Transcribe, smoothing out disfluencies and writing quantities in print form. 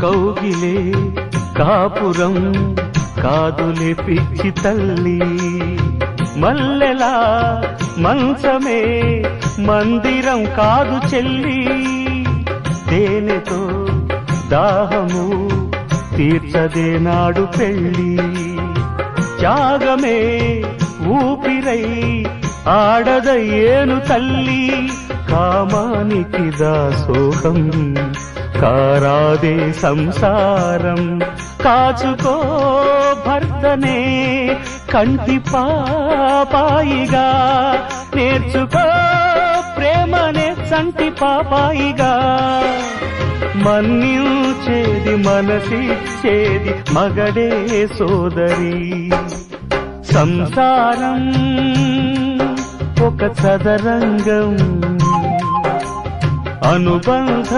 కౌగిలే కాపురం కాదులే పిచ్చి తల్లి, మల్లెలా మంచమే మందిరం కాదు చెల్లి, తేనెతో దాహము తీర్చదే నాడు పెళ్ళి, త్యాగమే ఊపిరై ఆడదయ్యేను తల్లి, కామానికి దాసోహం కారాదే సంసారం, కాచుకో భర్తనే కంటి పాపాయిగా, నేర్చుకో ప్రేమనే సంటి పాపాయిగా, మన్నించేది మనసిచ్చేది మగడే సోదరి, సంసారం ఒక చదరంగం అనుబంధం